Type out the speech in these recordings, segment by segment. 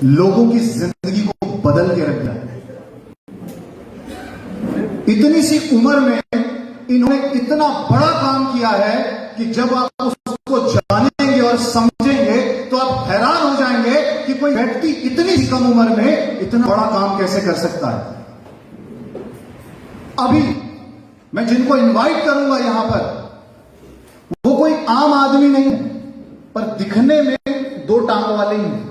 लोगों की जिंदगी को बदल के रख दिया। इतनी सी उम्र में इन्होंने इतना बड़ा काम किया है कि जब आप उसको जानेंगे और समझेंगे तो आप हैरान हो जाएंगे कि कोई व्यक्ति इतनी कम उम्र में इतना बड़ा काम कैसे कर सकता है। अभी मैं जिनको इनवाइट करूंगा यहां पर, वो कोई आम आदमी नहीं है, पर दिखने में दो टांग वाले ही हैं।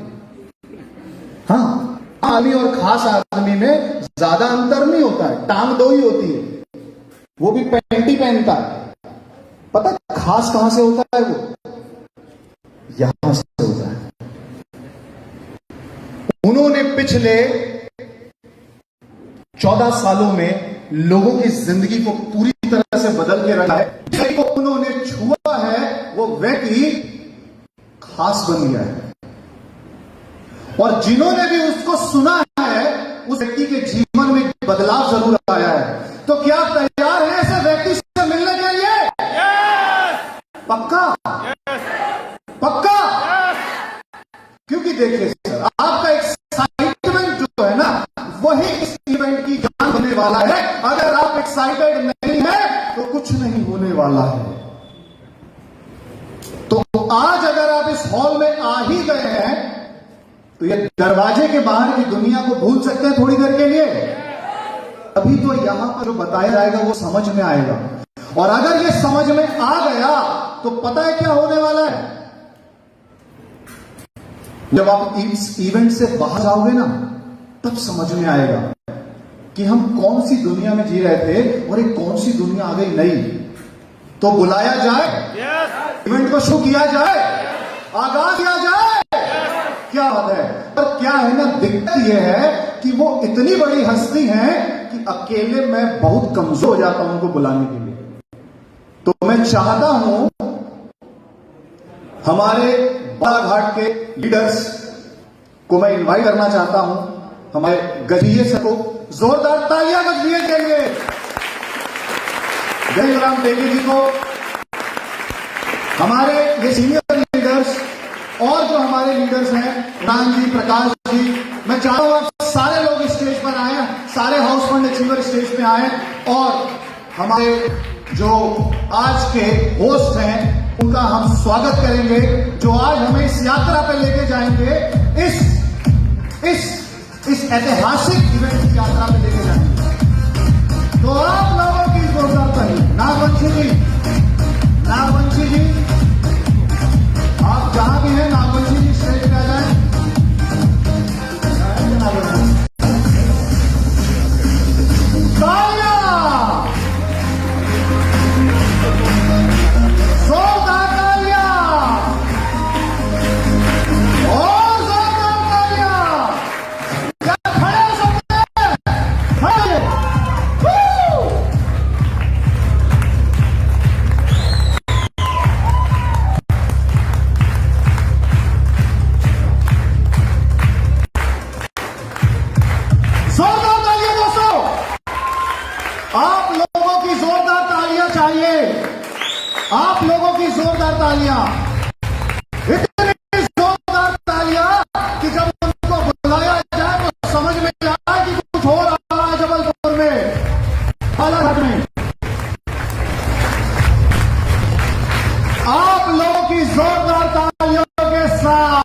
हाँ, आदमी और खास आदमी में ज्यादा अंतर नहीं होता है, टांग दो ही होती है, वो भी पैंटी पहनता है। पता है खास कहां से होता है? वो यहां से होता है। उन्होंने पिछले 14 सालों में लोगों की जिंदगी को पूरी तरह से बदल के रखा है। जिसको उन्होंने छुआ है वो व्यक्ति खास बन गया है, और जिन्होंने भी उसको सुना है उस व्यक्ति के जीवन में बदलाव जरूर आया है। तो क्या आप तैयार हैं ऐसे व्यक्ति से मिलने के लिए? पक्का? पक्का? क्योंकि देखिए सर, आपका एक्साइटमेंट जो है ना, वही इस इवेंट की जान होने वाला है। अगर आप एक्साइटेड नहीं है तो कुछ नहीं होने वाला है। तो आज अगर आप इस हॉल में आ ही गए हैं तो ये दरवाजे के बाहर की दुनिया को भूल सकते हैं थोड़ी देर के लिए। अभी तो यहां पर जो बताया जाएगा वो समझ में आएगा, और अगर ये समझ में आ गया तो पता है क्या होने वाला है? जब आप इस इवेंट से बाहर जाओगे ना, तब समझ में आएगा कि हम कौन सी दुनिया में जी रहे थे और एक कौन सी दुनिया आ गई नई। तो बुलाया जाए, इवेंट को शुरू किया जाए, आगाज किया जाए। क्या बात है? पर क्या है ना, दिक्कत यह है कि वो इतनी बड़ी हस्ती हैं कि अकेले मैं बहुत कमजोर हो जाता हूं उनको बुलाने के लिए। तो मैं चाहता हूं हमारे बालाघाट के लीडर्स को मैं इनवाइट करना चाहता हूं, हमारे गजभिये सर को। जोरदार तालियां गजभिये के लिए। जय राम तेली जी को, हमारे ये सीनियर लीडर्स और जो हमारे लीडर्स हैं, राम जी, प्रकाश जी, मैं चाहता हूं आप सारे लोग स्टेज पर आए, सारे हाउस फंड अचीवर स्टेज पे आए, और हमारे जो आज के होस्ट हैं उनका हम स्वागत करेंगे, जो आज हमें इस यात्रा पे लेके जाएंगे, इस ऐतिहासिक इवेंट की यात्रा पे लेके जाएंगे। तो आप लोगों की जोरदार ताली। नागवंशी जी, नागवंशी जी, आप जहां भी हैं, नागवंशी जी स्टेज पे आ जाएं। तालियां, जोरदार तालियां, और जोरदार तालियां। क्या खड़े हो सकते हैं? खड़े। जोरदार तालियां दोस्तों, आप लोगों की जोरदार तालियां चाहिए, आप लोगों की जोरदार तालियां, इतनी जोरदार तालियां कि जब उनको बुलाया जाए तो समझ में आए कि कुछ हो रहा है जबलपुर में, बालाघाट में। आप लोगों की जोरदार तालियों के साथ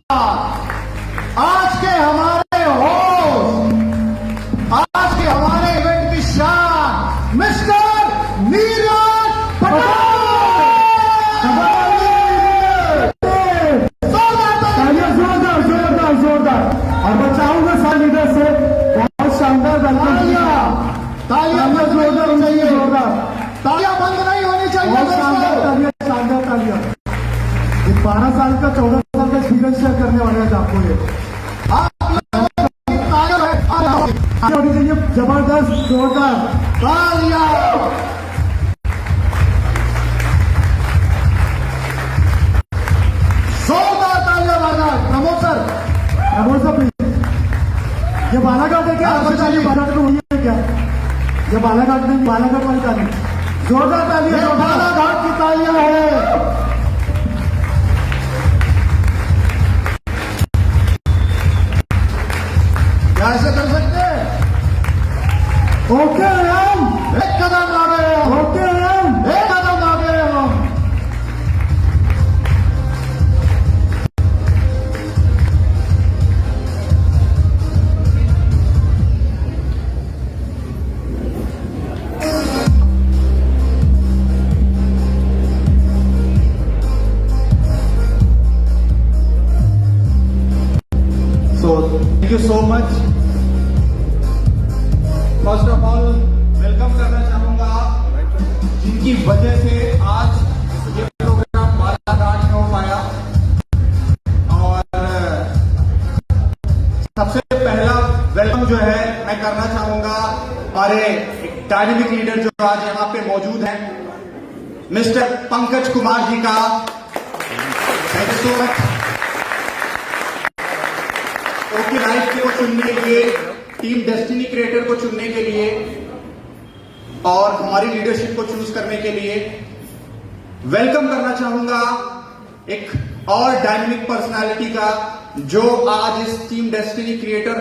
आज के हमारे होस्ट, आज के हमारे इवेंट की शान, मिस्टर नीरज पटेल। जोरदार। और मैं चाहूंगा सारे लीडर से बहुत शानदार तालियां जोरदार होनी चाहिए, जोरदार तालियां बंद नहीं होनी चाहिए। शानदार तालियां। 12 साल का 14 साल का एक्सपीरियंस शेयर करने वाले हैं आपको। ये होनी चाहिए जबरदस्त, जोरदार तालियां। जोरदार तालियां बालाघाट। Pramod sir please. ये बालाघाट है क्या? बालाघाट में हुई है क्या? ये बालाघाट में, बालाघाट वाली ताली। जोरदार तालियां, बालाघाट की तालियां है। क्या ऐसे कर सकते हैं? ओके हम एक कदम आगे हम, ओके हम एक कदम आगे हम। So thank you so much. First of all welcome करना चाहूंगा जिनकी वजह से आज ये प्रोग्राम बालाघाट में हो पाया। और सबसे पहला वेलकम जो है मैं करना चाहूंगा हमारे एक डायनेमिक लीडर जो आज यहाँ पे मौजूद हैं, मिस्टर पंकज कुमार जी का। Thank you so much. Okay life को चुनने के लिए, टीम डेस्टिनी क्रिएटर को चुनने के लिए और हमारी लीडरशिप को चूज करने के लिए वेलकम करना चाहूंगा एक और डायनेमिक पर्सनालिटी का, जो आज इस टीम डेस्टिनी क्रिएटर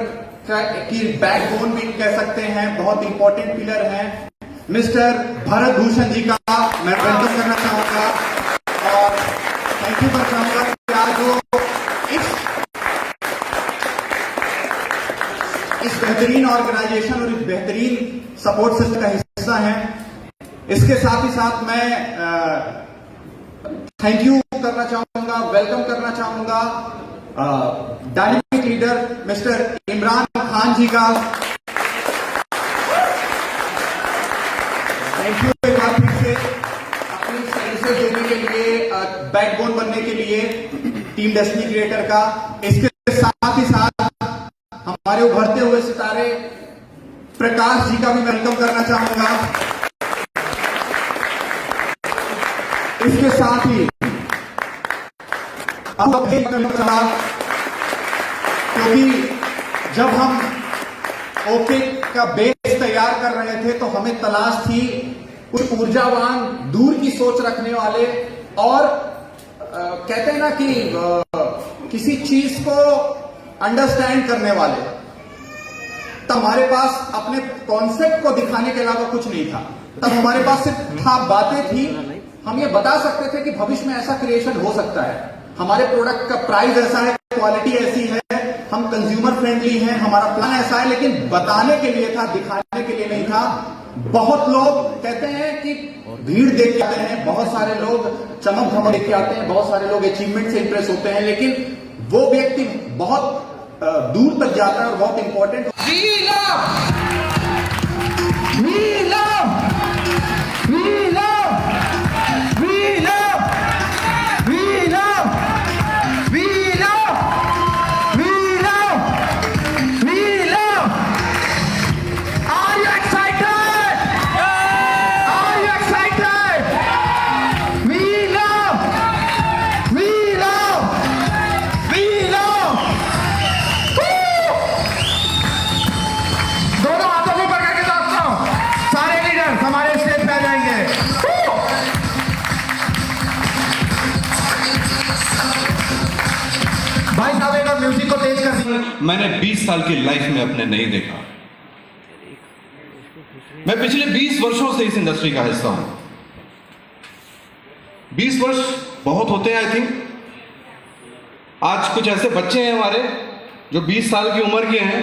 की बैकबोन भी कह सकते हैं, बहुत इंपॉर्टेंट पिलर हैं, मिस्टर भरत भूषण जी का मैं वेलकम करना चाहूंगा और थैंक यू करना चाहूंगा कि आज वो इस बेहतरीन ऑर्गेनाइजेशन और इस बेहतरीन सपोर्ट सिस्टम का हिस्सा है। इसके साथ ही साथ मैं थैंक यू करना चाहूंगा, वेलकम करना चाहूंगा dynamic leader mister Imran Khan ji का। थैंक यू एक बार फिर से अपनी सर्विसेज देने के लिए, बैकबोन बनने के लिए टीम डेस्टिनी क्रिएटर का। इसके साथ ही साथ हमारे उभरते हुए सितारे प्रकाश जी का भी वेलकम करना चाहूंगा। इसके साथ ही अब क्योंकि जब हम ओके का बेस तैयार कर रहे थे तो हमें तलाश थी कुछ ऊर्जावान, दूर की सोच रखने वाले और कहते हैं ना कि किसी चीज को अंडरस्टैंड करने वाले। तब हमारे पास अपने कॉन्सेप्ट को दिखाने के अलावा कुछ नहीं था। तब हमारे पास सिर्फ बातें थी। हम ये बता सकते थे कि भविष्य में ऐसा क्रिएशन हो सकता है, हमारे प्रोडक्ट का प्राइस ऐसा है, क्वालिटी ऐसी है, हम कंज्यूमर फ्रेंडली हैं, हमारा प्लान ऐसा है, लेकिन बताने के लिए था, दिखाने के लिए नहीं था। बहुत लोग कहते हैं कि भीड़ देख के आते हैं, बहुत सारे लोग चमक धमक देख के आते हैं, बहुत सारे लोग अचीवमेंट से इंप्रेस होते हैं, लेकिन वो व्यक्ति बहुत दूर तक जाता है और बहुत इंपॉर्टेंट। म्यूजिक को तेज कर दिया। मैंने 20 साल की लाइफ में अपने नहीं देखा। मैं पिछले 20 वर्षों से इस इंडस्ट्री का हिस्सा हूं। 20 वर्ष बहुत होते हैं आई थिंक। आज कुछ ऐसे बच्चे हैं हमारे जो 20 साल की उम्र के हैं,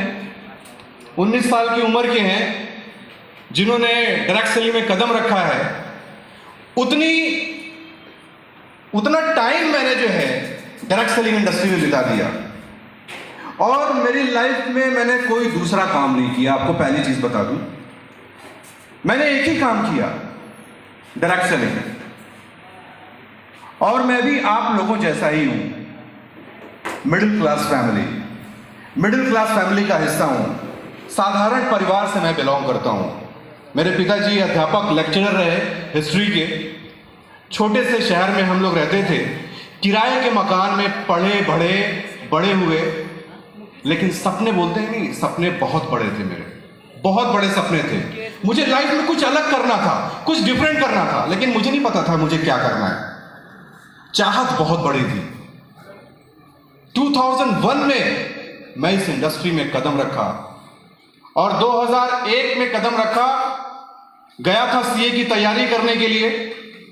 19 साल की उम्र के हैं, जिन्होंने डायरेक्ट सेलिंग में कदम रखा है। उतना टाइम मैंने जो है डायरेक्ट सेलिंग इंडस्ट्री में बिता दिया और मेरी लाइफ में मैंने कोई दूसरा काम नहीं किया। आपको पहली चीज बता दूं, मैंने एक ही काम किया, डायरेक्ट सेलिंग। और मैं भी आप लोगों जैसा ही हूं, मिडिल क्लास फैमिली का हिस्सा हूं। साधारण परिवार से मैं बिलोंग करता हूं। मेरे पिताजी अध्यापक लेक्चरर रहे हिस्ट्री के। छोटे से शहर में हम लोग रहते थे, किराए के मकान में पढ़े बड़े हुए, लेकिन सपने बोलते हैं नहीं, सपने बहुत बड़े थे मेरे, बहुत बड़े सपने थे। मुझे लाइफ में कुछ अलग करना था, कुछ डिफरेंट करना था, लेकिन मुझे नहीं पता था मुझे क्या करना है। चाहत बहुत बड़ी थी। 2001 में मैं इस इंडस्ट्री में कदम रखा और 2001 में कदम रखा। गया था सीए की तैयारी करने के लिए,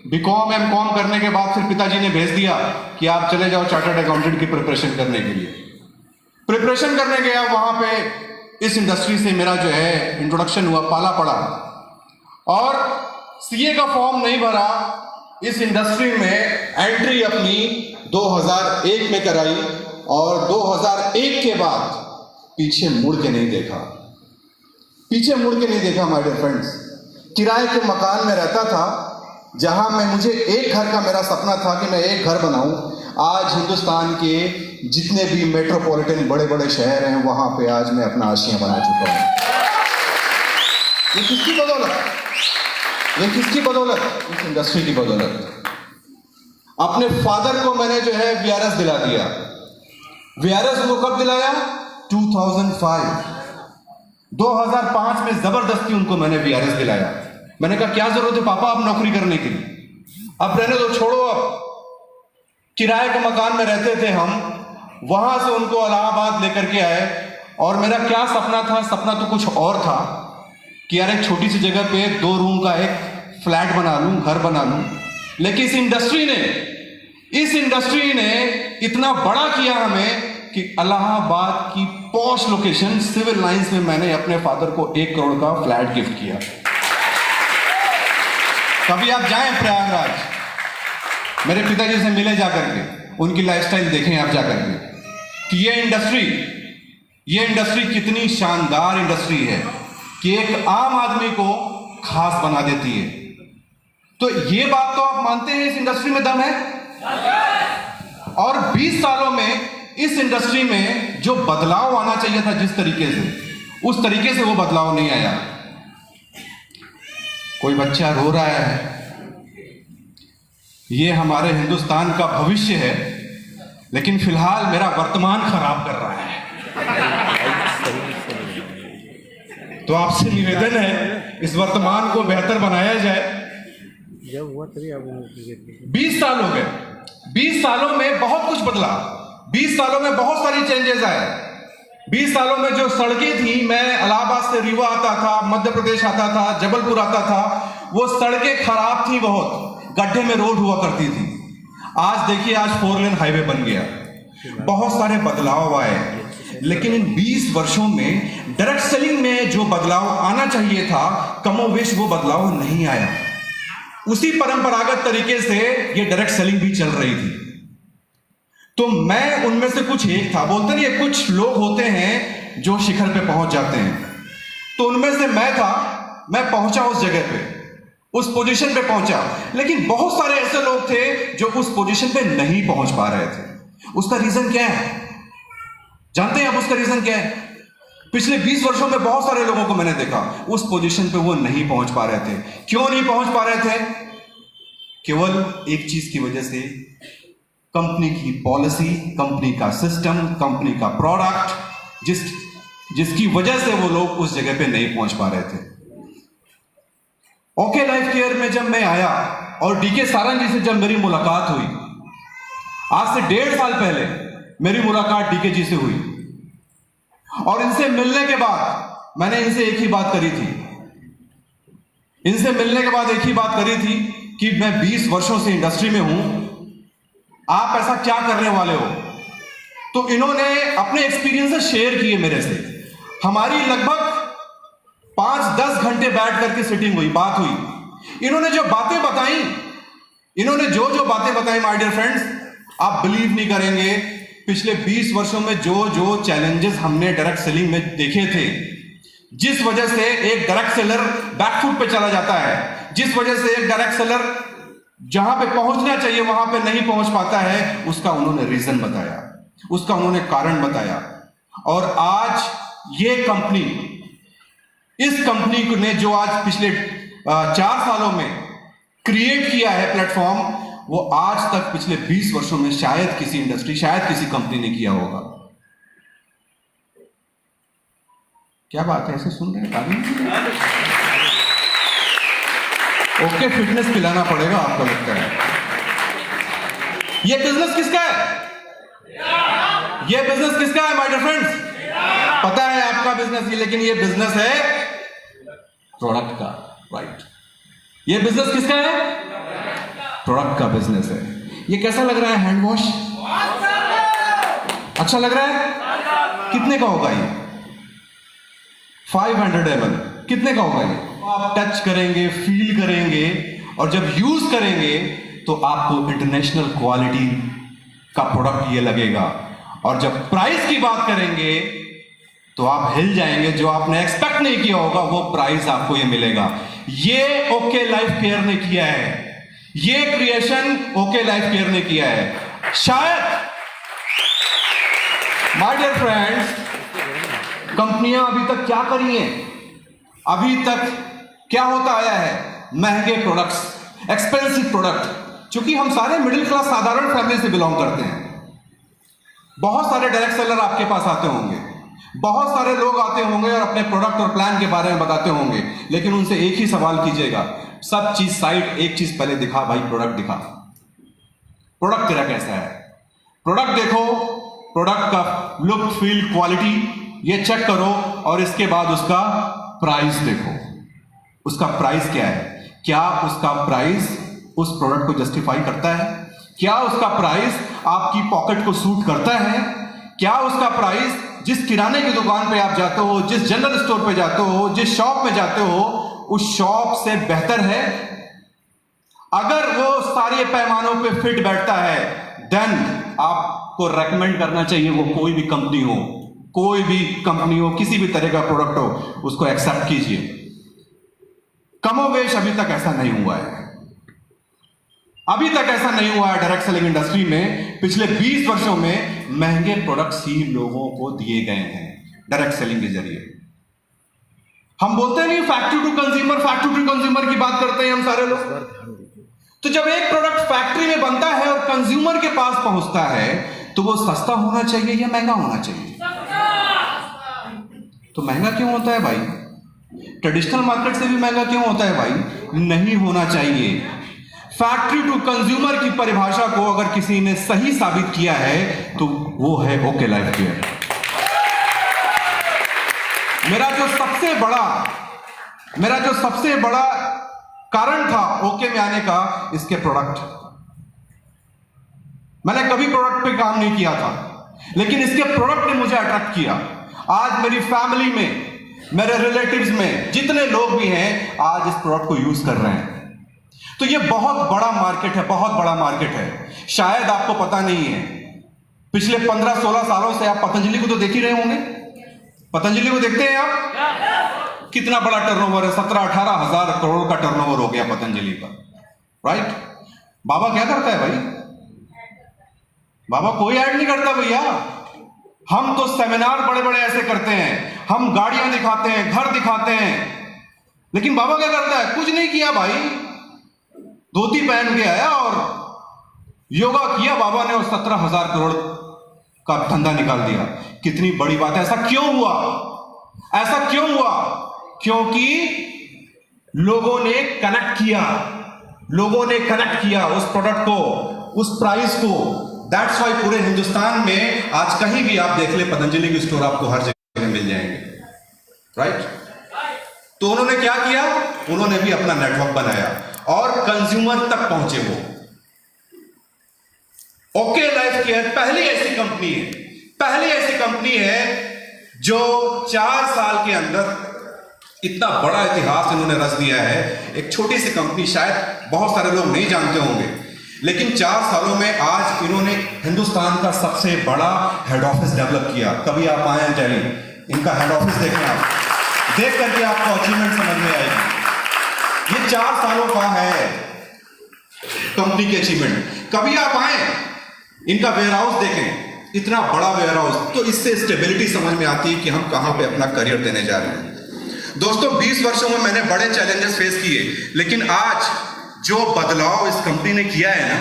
बीकॉम एमकॉम करने के बाद फिर पिताजी ने भेज दिया कि आप चले जाओ चार्टर्ड अकाउंटेंट की प्रिपरेशन करने के लिए। प्रिपरेशन करने गया, वहां पे इस इंडस्ट्री से मेरा जो है इंट्रोडक्शन हुआ, पाला पड़ा और सीए का फॉर्म नहीं भरा, इस इंडस्ट्री में एंट्री अपनी 2001 में कराई और 2001 के बाद पीछे मुड़ के नहीं देखा, पीछे मुड़ के नहीं देखा माय डियर फ्रेंड्स। किराए के मकान में रहता था जहां मैं, मुझे एक घर का मेरा सपना था कि मैं एक घर बनाऊं। आज हिंदुस्तान के जितने भी मेट्रोपॉलिटन बड़े बड़े शहर हैं वहां पे आज मैं अपना आशिया बना चुका हूं। ये किसकी बदौलत? ये किसकी बदौलत? इस इंडस्ट्री की बदौलत। अपने फादर को मैंने जो है वीआरएस दिला दिया। वीआरएस को कब दिलाया? 2005 2005 में जबरदस्ती उनको मैंने वीआरएस दिलाया। मैंने कहा क्या जरूरत है पापा अब नौकरी करने की, अब रहने दो, छोड़ो। अब किराए के मकान में रहते थे हम, वहां से उनको इलाहाबाद लेकर के आए और मेरा क्या सपना था? सपना तो कुछ और था कि यार एक छोटी सी जगह पे 2 रूम का एक फ्लैट बना लूं, घर बना लूं। लेकिन इस इंडस्ट्री ने इतना बड़ा किया हमें कि इलाहाबाद की पॉश लोकेशन सिविल लाइंस में मैंने अपने फादर को 1 करोड़ का फ्लैट गिफ्ट किया। कभी आप जाएं प्रयागराज, मेरे पिताजी से मिले जाकर के, उनकी लाइफस्टाइल देखें आप जाकर के कि ये इंडस्ट्री कितनी शानदार इंडस्ट्री है कि एक आम आदमी को खास बना देती है। तो ये बात तो आप मानते हैं इस इंडस्ट्री में दम है। और 20 सालों में इस इंडस्ट्री में जो बदलाव आना चाहिए था जिस तरीके से, उस तरीके से वो बदलाव नहीं आया। कोई बच्चा रो रहा है, ये हमारे हिंदुस्तान का भविष्य है, लेकिन फिलहाल मेरा वर्तमान खराब कर रहा है। तो आपसे निवेदन है इस वर्तमान को बेहतर बनाया जाए। 20 साल हो गए, 20 सालों में बहुत कुछ बदला, 20 सालों में बहुत सारी चेंजेस आए। 20 सालों में जो सड़कें थी, मैं इलाहाबाद से रीवा आता था, मध्य प्रदेश आता था, जबलपुर आता था, वो सड़कें खराब थी, बहुत गड्ढे में रोड हुआ करती थी। आज देखिए, आज 4 लेन हाईवे बन गया, बहुत सारे बदलाव आए। लेकिन इन 20 वर्षों में डायरेक्ट सेलिंग में जो बदलाव आना चाहिए था, कमोवेश वो बदलाव नहीं आया। उसी परंपरागत तरीके से ये डायरेक्ट सेलिंग भी चल रही थी। तो मैं उनमें से कुछ एक था। बोलते नहीं, कुछ लोग होते हैं जो शिखर पे पहुंच जाते हैं, तो उनमें से मैं था। मैं पहुंचा उस जगह पे, उस पोजीशन पे पहुंचा। लेकिन बहुत सारे ऐसे लोग थे जो उस पोजीशन पे नहीं पहुंच पा रहे थे। उसका रीजन क्या है? जानते हैं आप उसका रीजन क्या है? पिछले 20 वर्षों में बहुत सारे लोगों को मैंने देखा, उस पोजीशन पे वो नहीं पहुंच पा रहे थे। क्यों नहीं पहुंच पा रहे थे? केवल एक चीज की वजह से, कंपनी की पॉलिसी, कंपनी का सिस्टम, कंपनी का प्रोडक्ट, जिसकी वजह से वो लोग उस जगह पे नहीं पहुंच पा रहे थे। ओके लाइफ केयर में जब मैं आया और डीके सारंग जी से जब मेरी मुलाकात हुई, आज से 1.5 साल पहले मेरी मुलाकात डीके जी से हुई, और इनसे मिलने के बाद मैंने इनसे एक ही बात करी थी। इनसे मिलने के बाद एक ही बात करी थी कि मैं 20 वर्षों से इंडस्ट्री में हूं, आप ऐसा क्या करने वाले हो? तो इन्होंने अपने एक्सपीरियंसेस शेयर किए मेरे से। हमारी लगभग 5-10 घंटे बैठ करके सिटिंग हुई, बात हुई। इन्होंने जो बातें बताई, इन्होंने जो बातें बताई माय डियर फ्रेंड्स, आप बिलीव नहीं करेंगे। पिछले 20 वर्षों में जो चैलेंजेस हमने डायरेक्ट सेलिंग में देखे थे, जिस वजह से एक डायरेक्ट सेलर बैकफुट पे चला जाता है, जिस वजह से एक डायरेक्ट सेलर जहां पे पहुंचना चाहिए वहां पे नहीं पहुंच पाता है, उसका उन्होंने रीजन बताया, उसका उन्होंने कारण बताया। और आज ये कंपनी, इस कंपनी ने जो आज पिछले 4 सालों में क्रिएट किया है प्लेटफॉर्म, वो आज तक पिछले 20 वर्षों में शायद किसी इंडस्ट्री, शायद किसी कंपनी ने किया होगा। क्या बात है, ऐसे सुन रहे हैं? ओके फिटनेस पिलाना पड़ेगा आपको लगता है। ये बिजनेस किसका है? ये बिजनेस किसका है माय डियर फ्रेंड्स? पता है आपका बिजनेस बिजनेस ही, लेकिन ये बिजनेस है प्रोडक्ट का, राइट? ये बिजनेस किसका है? प्रोडक्ट का बिजनेस है। ये कैसा लग रहा है हैंड वॉश? अच्छा लग रहा है? कितने का होगा ये? 500 ml। कितने का होगा ये? आप टच करेंगे, फील करेंगे, और जब यूज करेंगे तो आपको इंटरनेशनल क्वालिटी का प्रोडक्ट ये लगेगा। और जब प्राइस की बात करेंगे तो आप हिल जाएंगे। जो आपने एक्सपेक्ट नहीं किया होगा वो प्राइस आपको ये मिलेगा। ये ओके लाइफ केयर ने किया है, ये क्रिएशन ओके लाइफ केयर ने किया है। शायद माय डियर फ्रेंड्स, कंपनियां अभी तक क्या करी हैं? अभी तक क्या होता आया है? महंगे प्रोडक्ट्स, एक्सपेंसिव प्रोडक्ट। क्योंकि हम सारे मिडिल क्लास साधारण फैमिली से बिलोंग करते हैं। बहुत सारे डायरेक्ट सेलर आपके पास आते होंगे, बहुत सारे लोग आते होंगे और अपने प्रोडक्ट और प्लान के बारे में बताते होंगे, लेकिन उनसे एक ही सवाल कीजिएगा, सब चीज साइड, एक चीज पहले दिखा भाई, प्रोडक्ट दिखा, प्रोडक्ट तेरा कैसा है? प्रोडक्ट देखो, प्रोडक्ट का लुक, फील, क्वालिटी ये चेक करो, और इसके बाद उसका प्राइस देखो। उसका प्राइस क्या है? क्या उसका प्राइस उस प्रोडक्ट को जस्टिफाई करता है? क्या उसका प्राइस आपकी पॉकेट को सूट करता है? क्या उसका प्राइस जिस किराने की दुकान पे आप जाते हो, जिस जनरल स्टोर पे जाते हो, जिस शॉप में जाते हो, उस शॉप से बेहतर है? अगर वो सारे पैमानों पे फिट बैठता है, देन आपको रेकमेंड करना चाहिए वो कोई भी कंपनी हो, कोई भी कंपनी हो, किसी भी तरह का प्रोडक्ट हो, उसको एक्सेप्ट कीजिए। कमोवेश अभी तक ऐसा नहीं हुआ है, अभी तक ऐसा नहीं हुआ है डायरेक्ट सेलिंग इंडस्ट्री में। पिछले 20 वर्षों में महंगे प्रोडक्ट्स ही लोगों को दिए गए हैं डायरेक्ट सेलिंग के जरिए। हम बोलते नहीं factory to consumer, factory to consumer की बात करते हैं हम सारे लोग। तो जब एक प्रोडक्ट फैक्ट्री में बनता है और कंज्यूमर के पास पहुंचता है, तो वो सस्ता होना चाहिए या महंगा होना चाहिए? तो महंगा क्यों होता है भाई? ट्रेडिशनल मार्केट से भी महंगा क्यों होता है भाई? नहीं होना चाहिए। फैक्ट्री टू कंज्यूमर की परिभाषा को अगर किसी ने सही साबित किया है तो वो है ओके लाइफ केयर। मेरा जो सबसे बड़ा कारण था ओके में आने का, इसके प्रोडक्ट। मैंने कभी प्रोडक्ट पे काम नहीं किया था, लेकिन इसके प्रोडक्ट ने मुझे अट्रैक्ट किया। आज मेरी फैमिली में, मेरे रिलेटिव्स में जितने लोग भी हैं, आज इस प्रोडक्ट को यूज कर रहे हैं। तो ये बहुत बड़ा मार्केट है, बहुत बड़ा मार्केट है। शायद आपको पता नहीं है, पिछले 15-16 सालों से आप पतंजलि को तो देख ही रहे होंगे। पतंजलि को देखते हैं आप? कितना बड़ा टर्नओवर है, 17-18 हजार करोड़ का टर्नओवर हो गया पतंजलि का, राइट? बाबा क्या करता है भाई? बाबा कोई ऐड नहीं करता भैया। हम तो सेमिनार बड़े बड़े ऐसे करते हैं, हम गाड़ियां दिखाते हैं, घर दिखाते हैं, लेकिन बाबा क्या करता है? कुछ नहीं किया भाई। धोती पहन के आया और योगा किया बाबा ने, और 17,000 करोड़ का धंधा निकाल दिया। कितनी बड़ी बात है। ऐसा क्यों हुआ? ऐसा क्यों हुआ? क्योंकि लोगों ने कनेक्ट किया, लोगों ने कनेक्ट किया उस प्रोडक्ट को, उस प्राइस को। दैट्स वाई पूरे हिंदुस्तान में आज कहीं भी आप देख ले, पतंजलि के स्टोर आपको हर जगह मिल जाएंगे, राइट? तो उन्होंने क्या किया? उन्होंने भी अपना नेटवर्क बनाया और कंज्यूमर तक पहुंचे वो। ओके लाइफ केयर पहली ऐसी कंपनी है जो 4 साल के अंदर इतना बड़ा इतिहास इन्होंने रच दिया है। एक छोटी सी कंपनी, शायद बहुत सारे लोग नहीं जानते होंगे, लेकिन 4 सालों में आज इन्होंने हिंदुस्तान का सबसे बड़ा हेड ऑफिस डेवलप किया। कभी आप आए हैं दिल्ली, इनका हेड ऑफिस देखें, आप देख करके आपको अचीवमेंट समझ में आएगी। ये 4 सालों का है कंपनी की अचीवमेंट। कभी आप आए, इनका वेयरहाउस देखें, इतना बड़ा वेयरहाउस। तो इससे स्टेबिलिटी समझ में आती है कि हम कहां पे अपना करियर देने जा रहे हैं। दोस्तों 20 वर्षों में मैंने बड़े चैलेंजेस फेस किए, लेकिन आज जो बदलाव इस कंपनी ने किया है ना,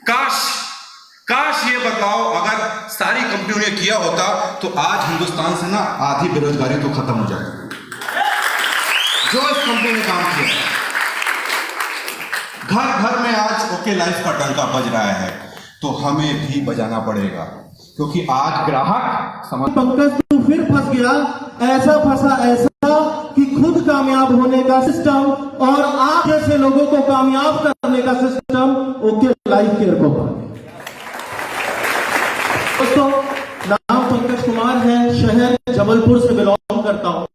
काश ये बदलाव अगर सारी कंपनियों ने किया होता तो आज हिंदुस्तान से ना आधी बेरोजगारी तो खत्म हो जाती। जो इस कंपनी ने काम किया, घर घर में आज ओके लाइफ का डंका बज रहा है, तो हमें भी बजाना पड़ेगा, क्योंकि आज ग्राहक समझ। पंकज तू फिर फंस गया, ऐसा फंसा ऐसा कि खुद कामयाब होने का सिस्टम और आप जैसे लोगों को कामयाब करने का सिस्टम ओके लाइफ केयर को पा गया। दोस्तों, नाम पंकज कुमार है, शहर जबलपुर से बिलोंग करता हूं।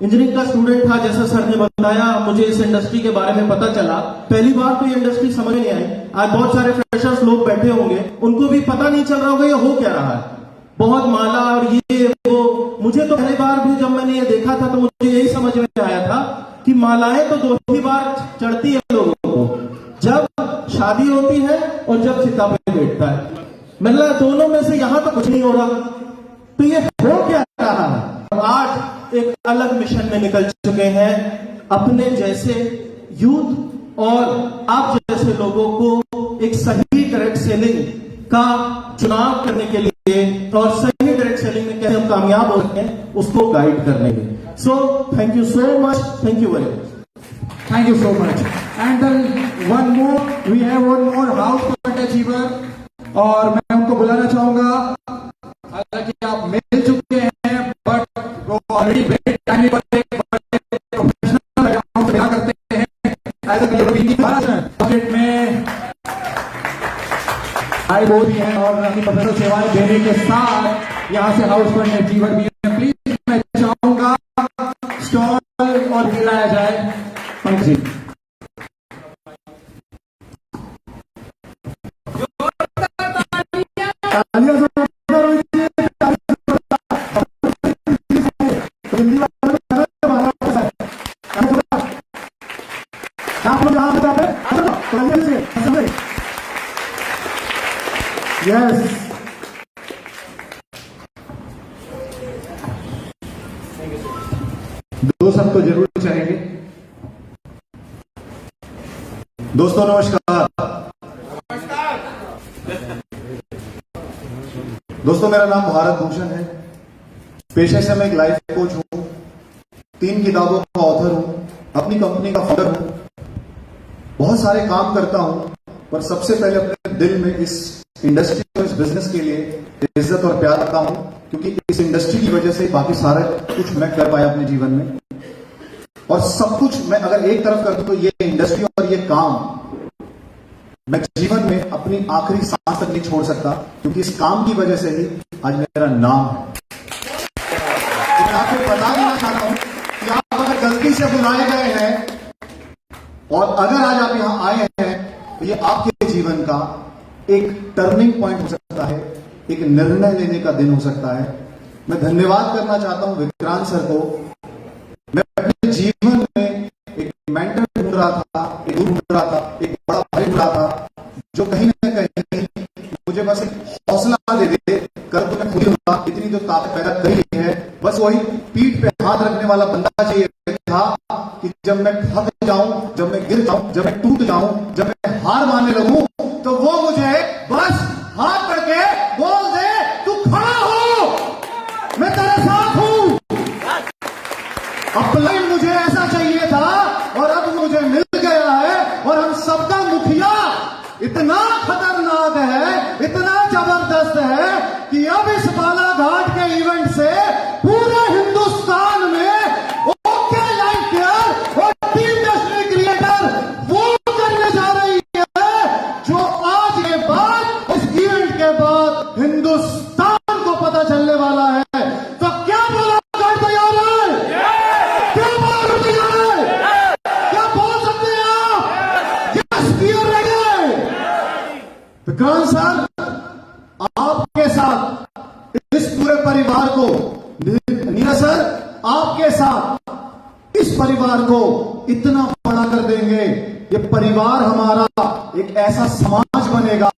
इंजीनियरिंग का स्टूडेंट था, जैसा सर ने बताया। मुझे इस इंडस्ट्री के बारे में पता चला, पहली बार तो ये इंडस्ट्री समझ नहीं आई। आज बहुत सारे फ्रेशर्स लोग बैठे होंगे, उनको भी पता नहीं चल रहा होगा ये हो क्या रहा है। बहुत माला और ये वो, मुझे तो पहली बार भी जब मैंने ये देखा था तो मुझे यही समझ में आया था कि मालाएं तो दो ही बार चढ़ती है लोगों को, जब शादी होती है और जब चिता पे बैठता है। मतलब दोनों में से यहां तो कुछ नहीं हो रहा, तो ये हो क्या रहा है। आज एक अलग मिशन में निकल चुके हैं, अपने जैसे यूथ और आप जैसे लोगों को एक सही डायरेक्ट सेलिंग का चुनाव करने के लिए और सही डायरेक्ट सेलिंग में कैसे हम कामयाब हो सकते हैं उसको गाइड करने के लिए। So thank you so much, thank you very much, thank you so much. And one more, we have one more house point achiever, और मैं उनको बुलाना चाहूंगा। हालांकि आप मिल चुके हैं बट वो ऑलरेडी ग्रेट टाइम पर एक बड़े प्रोफेशनल अकाउंट से बिलोंग करते हैं। एज अ बजट में आई वो भी हैं और अपनी प्रोफेशनल सेवाएं देने के साथ यहाँ से हाउस पॉइंट अचीवर भी हैं। प्लीज मैं चाहूंगा स्टॉल और दिलाया जाए। पंकज जी, यस दो सब तो जरूर चाहेंगे। दोस्तों नमस्कार। दोस्तों, मेरा नाम भारत भूषण है। पेशे से मैं एक लाइफ कोच हूं, 3 किताबों का ऑथर हूं, अपनी कंपनी का फाउंडर हूं, बहुत सारे काम करता हूं, पर सबसे पहले अपने दिल में इस इंडस्ट्री और इस बिजनेस के लिए इज्जत और प्यार रखता हूं, क्योंकि इस इंडस्ट्री की वजह से बाकी सारा कुछ मैं कर पाया अपने जीवन में। और सब कुछ मैं अगर एक तरफ कर दूं तो ये इंडस्ट्री और ये काम मैं जीवन में अपनी आखिरी सांस तक नहीं छोड़ सकता, क्योंकि इस काम की वजह से ही आज मेरा नाम है। मैं आपको बता देना चाहता हूं कि आप अगर गलती से बुलाए गए हैं और अगर आज आप यहां आए हैं तो ये आपके जीवन का एक टर्निंग पॉइंट हो सकता है, एक निर्णय लेने का दिन हो सकता है। मैं धन्यवाद करना चाहता हूं विक्रांत सर को। मैं अपने जीवन में एक मेंटर ढूंढ रहा था, एक गुरु ढूंढ रहा था, एक बड़ा भाई ढूंढ रहा था, जो कहीं ना कहीं मुझे बस एक हौसला दे दे, कर तो मैं खुद ही होगा, इतनी तो ताकत पैदा कर ली है। बस वही पीठ पे हाथ रखने वाला बंदा चाहिए था कि जब मैं थक जाऊं, जब मैं गिर जाऊं, जब मैं टूट जाऊं, जब मैं हार मानने लगूं, तो वो मुझे बस हाथ करके बोल दे, तू खड़ा हो, मैं तेरे साथ हूं। अपलाइन मुझे ऐसा चाहिए था और अब मुझे मिल गया है। और हम सबका मुखिया इतना खतरनाक है, इतना जबरदस्त है कि अब इस बालाघाट के इवेंट से पूरे हिंदुस्तान में ओके लाइफ केयर और टीम इंडस्ट्री क्रिएटर वो करने जा रही है जो आज के बाद, इस इवेंट के बाद हिंदुस्तान को पता चलने वाला है। तो क्या बालाघाट तैयार है? क्या बालाघाट तैयार है? क्या बोल सकते हैं आप? Yes, we are ready. Vikrant sir, आपके साथ इस पूरे परिवार को, नीरज सर आपके साथ इस परिवार को इतना बड़ा कर देंगे। ये परिवार हमारा एक ऐसा समाज बनेगा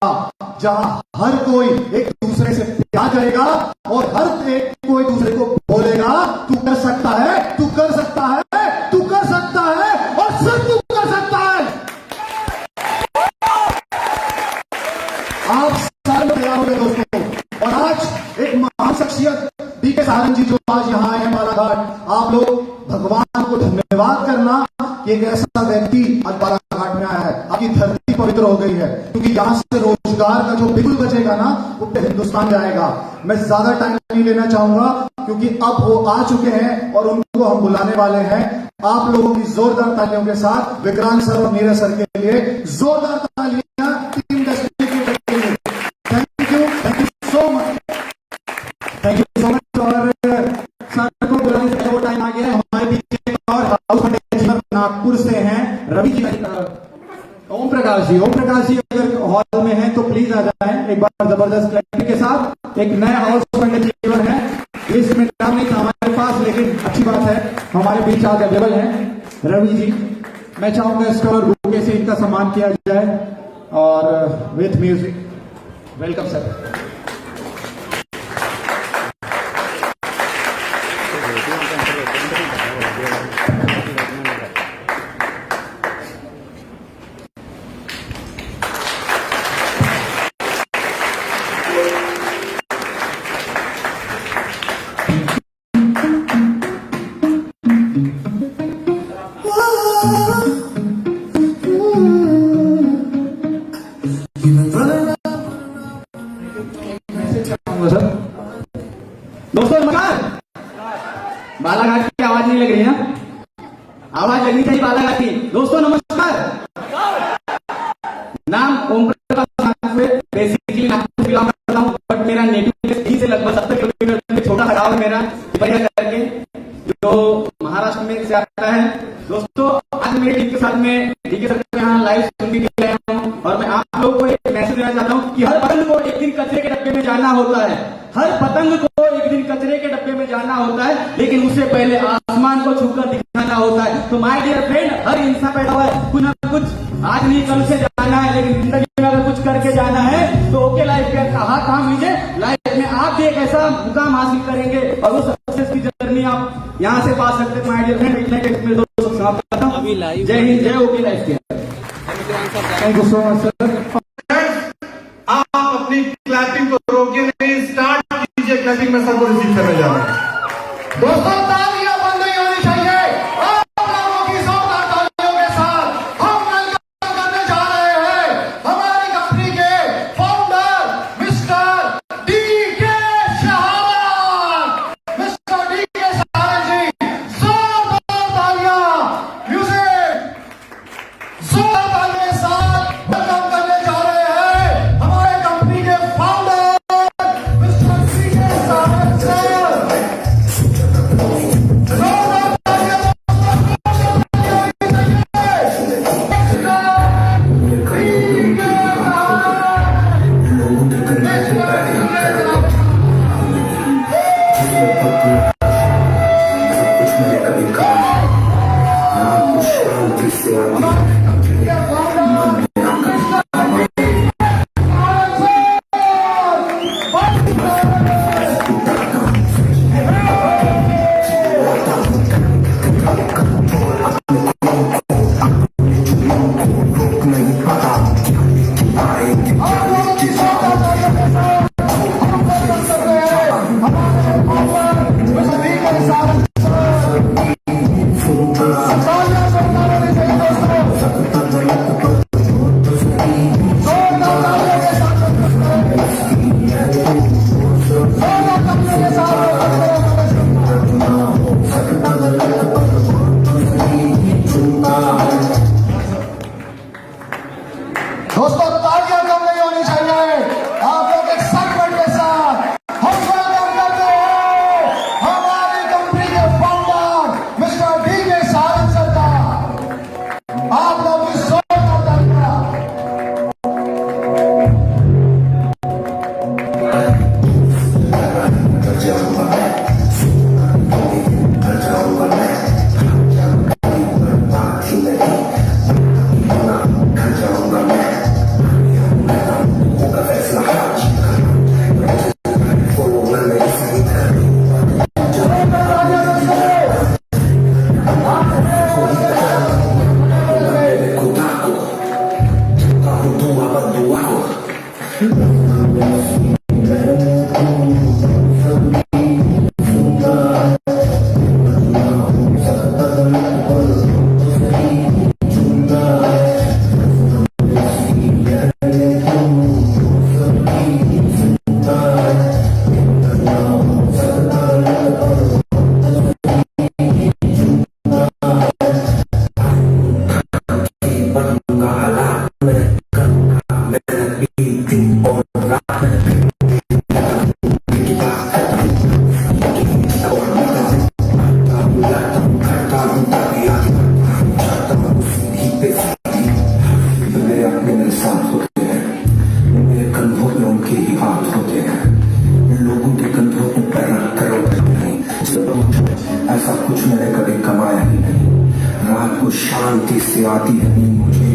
जहां हर कोई एक दूसरे से प्यार करेगा और हर एक कोई दूसरे को बोलेगा, तू कर सकता है, तू कर सकता है, तू कर सकता है और सब तू कर सकता है। आप सारे तैयार हो गए दोस्तों। और आज एक महान शख्सियत डीके सारंग जी जो आज यहाँ आए हैं बालाघाट, आप लोग भगवान को धन्यवाद करना कि एक ऐसा व्यक्ति आज बालाघाट में आया है। आपकी धरती पवित्र हो गई है, क्योंकि यहां से रोजगार का जो बिल्कुल बचेगा ना, वो हिंदुस्तान जाएगा। मैं ज्यादा टाइम नहीं लेना चाहूंगा। क्योंकि अब वो आ चुके हैं और उनको हम बुलाने वाले हैं। आप लोगों की जोरदार तालियों के साथ विक्रांत सर और नीरज सर के लिए जोरदार तालियां टीम इंडस्ट्री के लिए। Thank you so much, thank you so much. और सर को बुलाने से वो टाइम आ गया है। हमारे पीछे और हाउस मैनेजर नागपुर से हैं रवि जी, ओम प्रकाश जी। ओम प्रकाश जी अगर हॉल में हैं तो प्लीज आ जाएं एक बार जबरदस्त क्लैपिंग के साथ। एक नया हाउस मैनेजर है, लिस्ट में नाम नहीं था हमारे पास, लेकिन अच्छी बात है हमारे बीच आज अवेलेबल हैं रवि जी। मैं चाहूंगा इसका और बुके से इनका सम्मान किया जाए और विथ म्यूजिक। Welcome sir. दोस्तों नमस्कार। बालाघाट की आवाज नहीं लग रही है, आवाज लगनी चाहिए बालाघाट की। दोस्तों नमस्कार। नाम ओम प्रकाश, बेसिकली नागपुर बिलोंग करता हूँ, बट मेरा नेटिव से लगभग 70 किलोमीटर छोटा हटाव है मेरा पिपरिया करके, जो महाराष्ट्र में से आता है। दोस्तों आज मेरे टीम के साथ में डीके सर के यहाँ लाइव सुन के आया हूँ और मैं आप लोगों को एक मैसेज देना चाहता हूँ कि हर पतंग को एक दिन कचरे के डब्बे में जाना होता है। हर पतंग को एक दिन कचरे के डब्बे में जाना होता है, लेकिन उससे पहले आसमान को छूकर दिखाना होता है। तो माय डियर फ्रेंड, हर इंसान पैदा हुआ है कुछ ना कुछ आज नहीं कल से जाना है, लेकिन जिंदगी में अगर कुछ करके जाना है तो ओके लाइफ के हाथ थाम लीजिए। लाइफ में आप भी एक ऐसा मुकाम हासिल करेंगे और वो सक्सेस की जर्नी आप यहाँ से पा सकते हैं। माय डियर फ्रेंड, इतना मेरे दोस्तों समाप्त करता हूँ। जय हिंद, जय ओके लाइफ के। Thank you so much sir. आप अपनी क्लैपिंग को रोकिए नहीं, स्टार्ट कीजिए क्लैपिंग में सर को रिसीव करने जा रहे हैं। दोस्तों तालियां बंद नहीं होनी चाहिए। आप लोगों की जोरदार तालियों के साथ हम वेलकम करने जा रहे हैं हमारी कंपनी के founder mister DK Shaharat. Mister DK Shaharat ji, जोरदार तालियां, म्यूजिक, जोरदार तालियों के साथ वेलकम करने जा रहे हैं हमारे कंपनी के फाउंडर मिस्टर डीके शहारत सर। ऐसा कुछ मैंने कभी कमाया ही नहीं। रात को शांति से आती है नींद मुझे,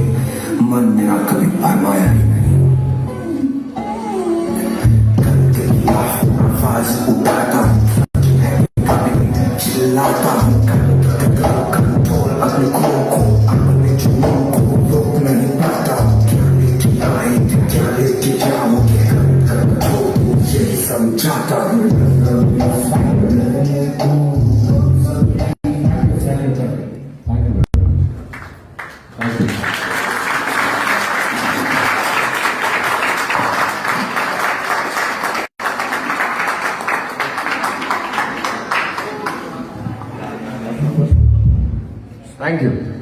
मन मेरा कभी भरमाया ही नहीं। करते आवाज उठाता हूँ, चिल्लाता हूँ, कंट्रोल अपने खुद को, अपने जुनून को रोक नहीं पाता। क्या लेके आएंगे, क्या लेके जाओगे, यही समझाता हूँ। Thank you.